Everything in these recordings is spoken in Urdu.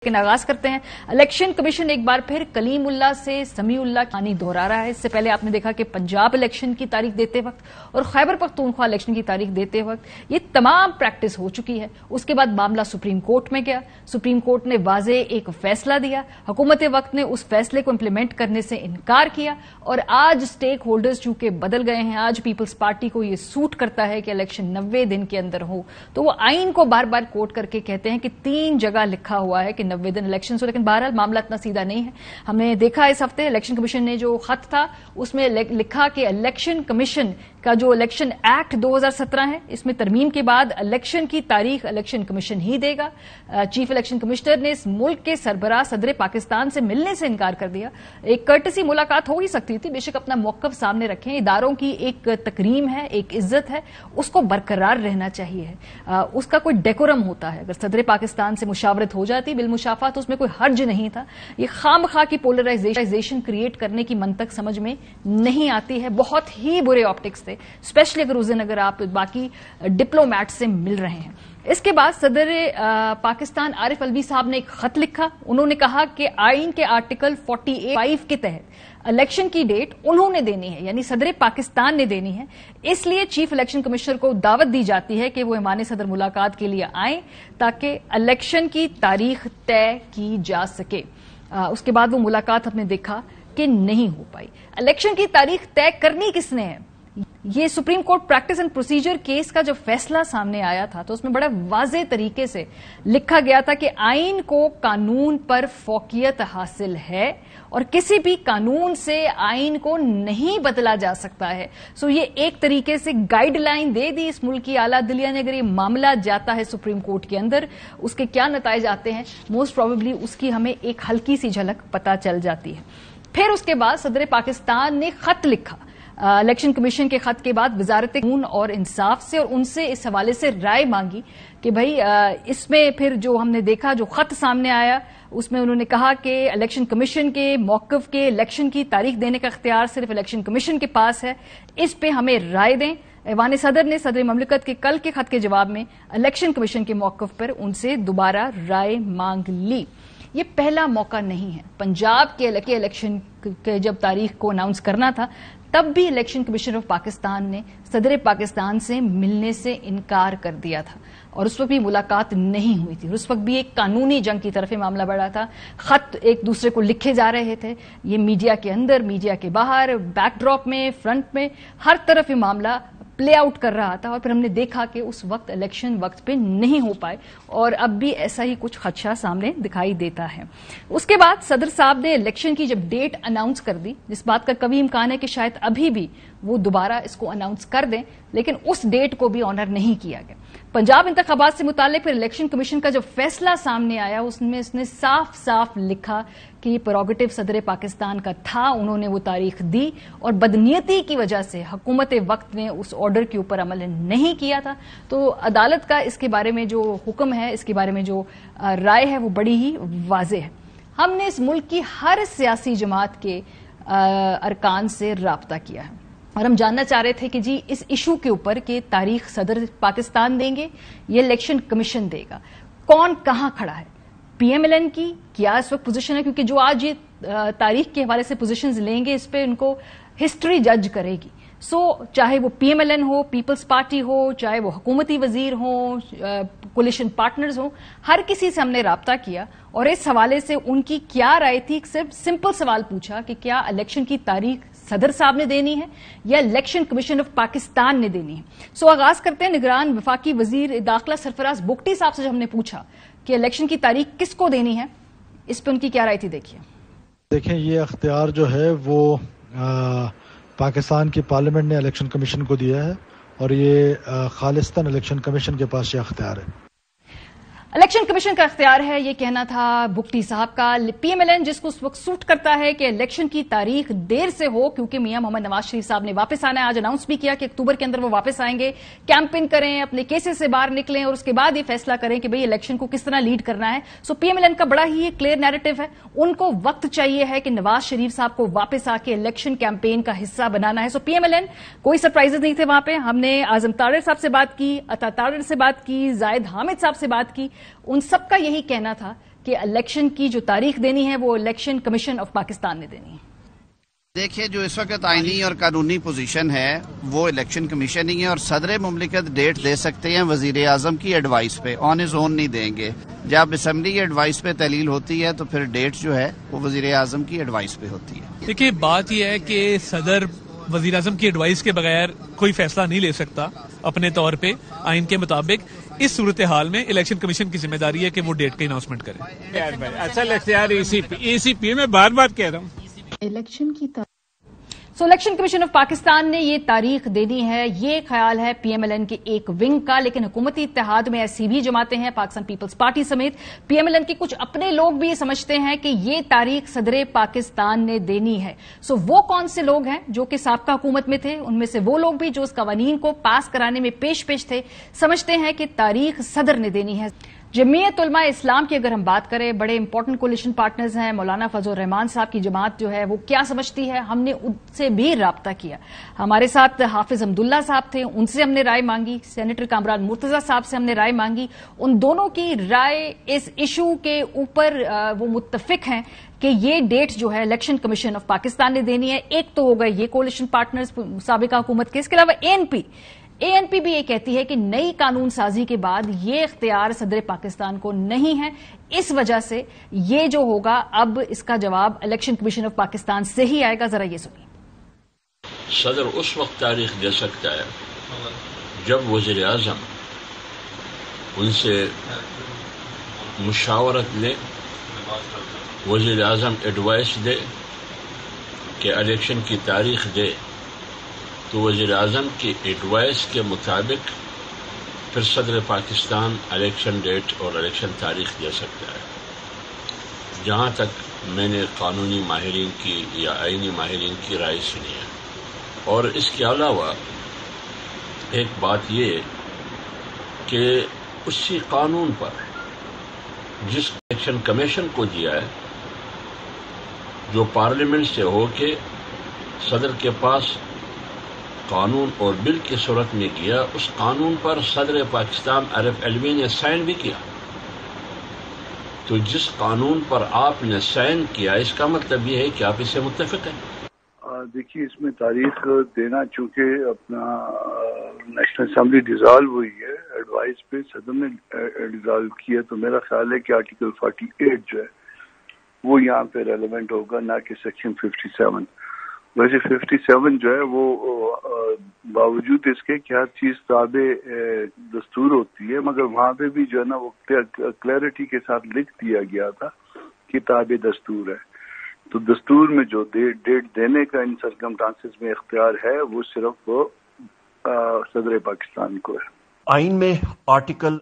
لیکن آغاز کرتے ہیں. الیکشن کمیشن ایک بار پھر کلیم اللہ سے سمیع اللہ کی کہانی دہرا رہا ہے. اس سے پہلے آپ نے دیکھا کہ پنجاب الیکشن کی تاریخ دیتے وقت اور خیبر پختونخوا الیکشن کی تاریخ دیتے وقت یہ تمام پریکٹس ہو چکی ہے. اس کے بعد معاملہ سپریم کورٹ میں گیا. سپریم کورٹ نے واضح ایک فیصلہ دیا. حکومت وقت نے اس فیصلے کو امپلیمنٹ کرنے سے انکار کیا اور آج اسٹیک ہولڈرز چونکہ بدل گئے ہیں. آج پیپلز پارٹی کو یہ سوٹ کرتا ہے کہ الیکشن 90 دن کے اندر ہو, تو وہ آئین کو بار بار کوٹ کر کے کہتے ہیں کہ 3 جگہ لکھا ہوا ہے کہ 90 دن الیکشن ہو. لیکن بہرحال معاملہ اتنا سیدھا نہیں ہے. ہم نے دیکھا اس ہفتے الیکشن کمیشن نے جو خط تھا اس میں لکھا کہ الیکشن کمیشن کا جو الیکشن ایکٹ 2017 ہے اس میں ترمیم کے بعد الیکشن کی تاریخ الیکشن کمیشن ہی دے گا. چیف الیکشن کمشنر نے اس ملک کے سربراہ صدر پاکستان سے ملنے سے انکار کر دیا. ایک کرٹسی ملاقات ہو ہی سکتی تھی, بے شک اپنا موقف سامنے رکھیں. اداروں کی ایک تکریم ہے, ایک عزت ہے, اس کو برقرار رہنا چاہیے. اس کا کوئی ڈیکورم ہوتا ہے. اگر صدر پاکستان سے مشاورت ہو جاتی بالمشافہ تو اس میں کوئی حرج نہیں تھا. یہ خام خواہ کی پولرائزیشن کریٹ کرنے کی منطق سمجھ میں نہیں آتی ہے. بہت ہی برے آپٹکس تھے, اسپیشلی اگر اس دن اگر آپ باقی ڈپلومیٹ سے مل رہے ہیں. اس کے بعد صدر پاکستان عارف الوی صاحب نے ایک خط لکھا. انہوں نے کہا کہ آئین کے آرٹیکل 48(5) کے تحت الیکشن کی ڈیٹ انہوں نے دینی ہے, یعنی صدر پاکستان نے دینی ہے. اس لیے چیف الیکشن کمشنر کو دعوت دی جاتی ہے کہ وہ ایوان صدر ملاقات کے لیے آئیں تاکہ الیکشن کی تاریخ طے کی جا سکے. اس کے بعد وہ ملاقات ہم نے دیکھا کہ نہیں ہو پائی. الیکشن کی تاریخ طے کرنی کس نے ہے؟ یہ supreme court practice and procedure case کا جب فیصلہ سامنے آیا تھا تو اس میں بڑا واضح طریقے سے لکھا گیا تھا کہ آئین کو قانون پر فوقیت حاصل ہے اور کسی بھی قانون سے آئین کو نہیں بدلا جا سکتا ہے. سو یہ ایک طریقے سے گائیڈ لائن دے دی اس ملک کی اعلیٰ عدلیہ نے. اگر یہ معاملہ جاتا ہے سپریم کورٹ کے اندر, اس کے کیا نتائج آتے ہیں موسٹ پروبیبلی اس کی ہمیں ایک ہلکی سی جھلک پتہ چل جاتی ہے. پھر اس کے بعد صدر پاکستان نے خط لکھا الیکشن کمیشن کے خط کے بعد وزارت قانون اور انصاف سے, اور ان سے اس حوالے سے رائے مانگی کہ بھائی اس میں پھر جو ہم نے دیکھا جو خط سامنے آیا اس میں انہوں نے کہا کہ الیکشن کمیشن کے موقف کے الیکشن کی تاریخ دینے کا اختیار صرف الیکشن کمیشن کے پاس ہے, اس پہ ہمیں رائے دیں. ایوان صدر نے صدر مملکت کے کل کے خط کے جواب میں الیکشن کمیشن کے موقف پر ان سے دوبارہ رائے مانگ لی. یہ پہلا موقع نہیں ہے. پنجاب کے الیکشن کے جب تاریخ کو اناؤنس کرنا تھا تب بھی الیکشن کمیشن آف پاکستان نے صدر پاکستان سے ملنے سے انکار کر دیا تھا اور اس وقت بھی ملاقات نہیں ہوئی تھی. اس وقت بھی ایک قانونی جنگ کی طرف معاملہ بڑھا تھا. خط ایک دوسرے کو لکھے جا رہے تھے. یہ میڈیا کے اندر, میڈیا کے باہر, بیک ڈراپ میں, فرنٹ میں, ہر طرف یہ معاملہ پلے آؤٹ کر رہا تھا. اور پھر ہم نے دیکھا کہ اس وقت الیکشن وقت پہ نہیں ہو پائے اور اب بھی ایسا ہی کچھ خدشہ سامنے دکھائی دیتا ہے. اس کے بعد صدر صاحب نے الیکشن کی جب ڈیٹ اناؤنس کر دی, جس بات کا کبھی امکان ہے کہ شاید ابھی بھی وہ دوبارہ اس کو اناؤنس کر دیں, لیکن اس ڈیٹ کو بھی آنر نہیں کیا گیا. پنجاب انتخابات سے متعلق پھر الیکشن کمیشن کا جو فیصلہ سامنے آیا اس میں اس نے صاف صاف لکھا کہ یہ پروگیٹو صدر پاکستان کا تھا, انہوں نے وہ تاریخ دی اور بدنیتی کی وجہ سے حکومت وقت نے اس آرڈر کے اوپر عمل نہیں کیا تھا. تو عدالت کا اس کے بارے میں جو حکم ہے, اس کے بارے میں جو رائے ہے وہ بڑی ہی واضح ہے. ہم نے اس ملک کی ہر سیاسی جماعت کے ارکان سے رابطہ کیا ہے اور ہم جاننا چاہ رہے تھے کہ جی اس ایشو کے اوپر کہ تاریخ صدر پاکستان دیں گے یہ الیکشن کمیشن دے گا, کون کہاں کھڑا ہے. پی ایم ایل این کی کیا اس وقت پوزیشن ہے, کیونکہ جو آج یہ تاریخ کے حوالے سے پوزیشنز لیں گے اس پہ ان کو ہسٹری جج کرے گی. سو چاہے وہ پی ایم ایل این ہو, پیپلز پارٹی ہو, چاہے وہ حکومتی وزیر ہوں, کولیشن پارٹنرز ہوں, ہر کسی سے ہم نے رابطہ کیا اور اس حوالے سے ان کی کیا رائے تھی. صرف سمپل سوال پوچھا کہ کیا الیکشن کی تاریخ صدر صاحب نے دینی ہے یا الیکشن کمیشن آف پاکستان نے دینی ہے. سو آغاز کرتے ہیں نگران وفاقی وزیر داخلہ سرفراز بگٹی صاحب سے. ہم نے پوچھا کہ الیکشن کی تاریخ کس کو دینی ہے, اس پہ ان کی کیا رائے تھی. دیکھیں یہ اختیار جو ہے وہ پاکستان کی پارلیمنٹ نے الیکشن کمیشن کو دیا ہے اور یہ خالصتاً الیکشن کمیشن کے پاس یہ اختیار ہے. الیکشن کمیشن کا اختیار ہے, یہ کہنا تھا بگٹی صاحب کا. پی ایم ایل این جس کو اس وقت سوٹ کرتا ہے کہ الیکشن کی تاریخ دیر سے ہو کیونکہ میاں محمد نواز شریف صاحب نے واپس آنا ہے. آج اناؤنس بھی کیا کہ اکتوبر کے اندر وہ واپس آئیں گے, کیمپین کریں, اپنے کیسز سے باہر نکلیں اور اس کے بعد یہ فیصلہ کریں کہ بھئی الیکشن کو کس طرح لیڈ کرنا ہے. سو پی ایم ایل این کا بڑا ہی کلیئر نیریٹو ہے. ان کو وقت چاہیے ہے کہ نواز شریف صاحب کو واپس آ کے الیکشن کیمپین کا حصہ بنانا ہے. سو پی ایم ایل این کوئی سرپرائزز نہیں تھے وہاں پہ. ہم نے اعظم طارڑ صاحب سے بات کی, عطا طارڑ سے بات کی, زاہد حامد صاحب سے بات کی. ان سب کا یہی کہنا تھا کہ الیکشن کی جو تاریخ دینی ہے وہ الیکشن کمیشن آف پاکستان نے دینی ہے؟ دیکھیے، جو اس وقت آئینی اور قانونی پوزیشن ہے وہ الیکشن کمیشن ہی ہے، اور صدر مملکت ڈیٹ دے سکتے ہیں وزیر اعظم کی ایڈوائس پہ، آن ہز اون نہیں دیں گے۔ جب اسمبلی کی ایڈوائس پہ تحلیل ہوتی ہے تو پھر ڈیٹ جو ہے وہ وزیر اعظم کی ایڈوائس پہ ہوتی ہے۔ دیکھیے، بات یہ ہے کہ صدر وزیر اعظم کی ایڈوائس کے بغیر کوئی فیصلہ نہیں لے سکتا اپنے طور پہ آئین کے مطابق۔ اس صورتحال میں الیکشن کمیشن کی ذمہ داری ہے کہ وہ ڈیٹ کا اناؤنسمنٹ کرے۔ اصل اختیار ای سی پی میں بار بار کہہ رہا ہوں الیکشن کمیشن آف پاکستان نے یہ تاریخ دینی ہے، یہ خیال ہے پی ایم ایل این کے ایک ونگ کا، لیکن حکومتی اتحاد میں ایسی بھی جماعتیں ہیں، پاکستان پیپلز پارٹی سمیت پی ایم ایل این کے کچھ اپنے لوگ بھی یہ سمجھتے ہیں کہ یہ تاریخ صدر پاکستان نے دینی ہے۔ وہ کون سے لوگ ہیں جو کہ سابقہ حکومت میں تھے؟ ان میں سے وہ لوگ بھی جو اس قوانین کو پاس کرانے میں پیش تھے، سمجھتے ہیں کہ تاریخ صدر نے دینی ہے۔ جمعیت علماء اسلام کی اگر ہم بات کریں، بڑے امپورٹنٹ کولیشن پارٹنرز ہیں، مولانا فضل الرحمان صاحب کی جماعت جو ہے وہ کیا سمجھتی ہے، ہم نے ان سے بھی رابطہ کیا۔ ہمارے ساتھ حافظ حمداللہ صاحب تھے، ان سے ہم نے رائے مانگی، سینیٹر کامران مرتضی صاحب سے ہم نے رائے مانگی۔ ان دونوں کی رائے اس ایشو کے اوپر وہ متفق ہیں کہ یہ ڈیٹ جو ہے الیکشن کمیشن آف پاکستان نے دینی ہے۔ ایک تو ہو گئے یہ کولیشن پارٹنرز سابقہ حکومت کے، اس کے علاوہ اے این پی بھی یہ کہتی ہے کہ نئی قانون سازی کے بعد یہ اختیار صدر پاکستان کو نہیں ہے، اس وجہ سے یہ جو ہوگا اب اس کا جواب الیکشن کمیشن آف پاکستان سے ہی آئے گا۔ ذرا یہ سنیے۔ صدر اس وقت تاریخ دے سکتا ہے جب وزیر اعظم ان سے مشاورت لے، وزیر اعظم ایڈوائس دے کہ الیکشن کی تاریخ دے، تو وزیر اعظم کی ایڈوائس کے مطابق پھر صدر پاکستان الیکشن ڈیٹ اور الیکشن تاریخ دے سکتا ہے۔ جہاں تک میں نے قانونی ماہرین کی یا آئینی ماہرین کی رائے سنی ہے، اور اس کے علاوہ ایک بات یہ کہ اسی قانون پر جس الیکشن کمیشن کو دیا ہے، جو پارلیمنٹ سے ہو کے صدر کے پاس قانون اور بل کی صورت میں کیا، اس قانون پر صدر پاکستان عارف علوی نے سائن بھی کیا۔ تو جس قانون پر آپ نے سائن کیا، اس کا مطلب یہ ہے کہ آپ اس سے متفق ہیں۔ دیکھیے، اس میں تاریخ دینا چونکہ اپنا نیشنل اسمبلی ڈیزالو ہوئی ہے، ایڈوائس پہ صدر نے ڈیزالو کیا، تو میرا خیال ہے کہ آرٹیکل 48 جو ہے وہ یہاں پہ ریلیونٹ ہوگا، نہ کہ سیکشن 57۔ ویسے 57 جو ہے وہ باوجود اس کے کہ ہر چیز تابع دستور ہوتی ہے، مگر وہاں پہ بھی جو ہے نا وہ کلیئرٹی کے ساتھ لکھ دیا گیا تھا کہ تابع دستور ہے۔ تو دستور میں جو ڈیٹ دینے کا ان سرکمسٹانسز میں اختیار ہے وہ صرف صدر پاکستان کو ہے۔ آئین میں آرٹیکل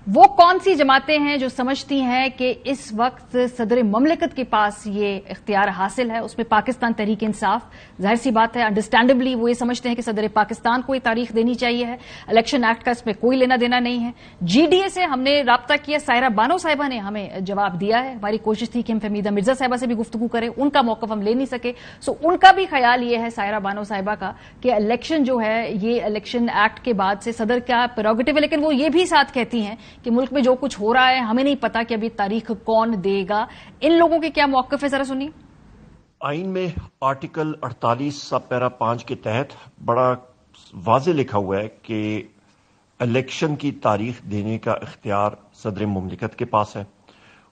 وہ کون سی جماعتیں ہیں جو سمجھتی ہیں کہ اس وقت صدر مملکت کے پاس یہ اختیار حاصل ہے؟ اس میں پاکستان تحریک انصاف، ظاہر سی بات ہے، انڈرسٹینڈبلی وہ یہ سمجھتے ہیں کہ صدر پاکستان کو یہ تاریخ دینی چاہیے ہے، الیکشن ایکٹ کا اس میں کوئی لینا دینا نہیں ہے۔ جی ڈی اے سے ہم نے رابطہ کیا، سائرہ بانو صاحبہ نے ہمیں جواب دیا ہے، ہماری کوشش تھی کہ ہم فہمیدہ مرزا صاحبہ سے بھی گفتگو کریں، ان کا موقف ہم لے نہیں سکے۔ ان کا بھی خیال یہ ہے، سائرہ بانو صاحبہ کا، کہ الیکشن جو ہے یہ الیکشن ایکٹ کے بعد سے صدر کا پریروگیٹو ہے، لیکن وہ یہ بھی ساتھ کہتی ہیں کہ ملک میں جو کچھ ہو رہا ہے ہمیں نہیں پتا کہ ابھی تاریخ کون دے گا۔ ان لوگوں کے کیا موقف ہے، ذرا سنیے۔ آئین میں آرٹیکل 48 سب پیرا 5 کے تحت بڑا واضح لکھا ہوا ہے کہ الیکشن کی تاریخ دینے کا اختیار صدر مملکت کے پاس ہے۔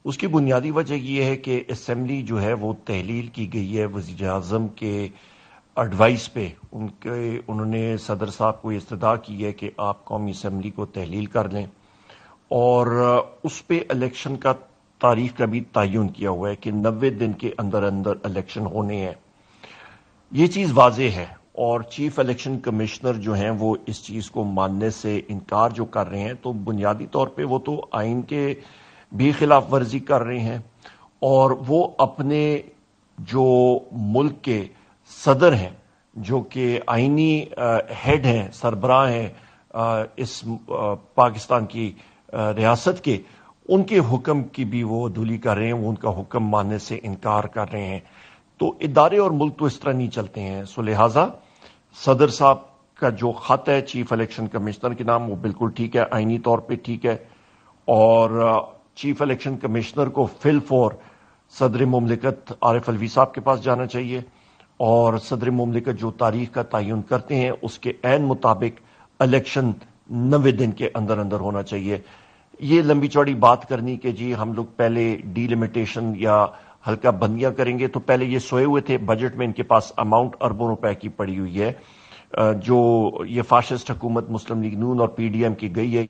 اس کی بنیادی وجہ یہ ہے کہ اسمبلی جو ہے وہ تحلیل کی گئی ہے وزیر اعظم کے ایڈوائس پہ، انہوں نے صدر صاحب کو استدعا کی ہے کہ آپ قومی اسمبلی کو تحلیل کر لیں، اور اس پہ الیکشن کا تاریخ کا بھی تعین کیا ہوا ہے کہ 90 دن کے اندر اندر الیکشن ہونے ہیں۔ یہ چیز واضح ہے، اور چیف الیکشن کمشنر جو ہیں وہ اس چیز کو ماننے سے انکار جو کر رہے ہیں، تو بنیادی طور پہ وہ تو آئین کے بھی خلاف ورزی کر رہے ہیں، اور وہ اپنے جو ملک کے صدر ہیں، جو کہ آئینی ہیڈ ہیں، سربراہ ہیں اس پاکستان کی ریاست کے، ان کے حکم کی بھی وہ عدولی کر رہے ہیں، وہ ان کا حکم ماننے سے انکار کر رہے ہیں۔ تو ادارے اور ملک تو اس طرح نہیں چلتے ہیں، سو لہٰذا صدر صاحب کا جو خط ہے چیف الیکشن کمشنر کے نام، وہ بالکل ٹھیک ہے، آئینی طور پہ ٹھیک ہے، اور چیف الیکشن کمشنر کو فل فور صدر مملکت عارف الوی صاحب کے پاس جانا چاہیے اور صدر مملکت جو تاریخ کا تعین کرتے ہیں اس کے عین مطابق الیکشن 90 دن کے اندر اندر ہونا چاہیے. یہ لمبی چوڑی بات کرنی کہ جی ہم لوگ پہلے ڈی لمیٹیشن یا ہلکا بندیاں کریں گے، تو پہلے یہ سوئے ہوئے تھے. بجٹ میں ان کے پاس اماؤنٹ اربوں روپے کی پڑی ہوئی ہے جو یہ فاشسٹ حکومت مسلم لیگ نون اور پی ڈی ایم کی گئی ہے.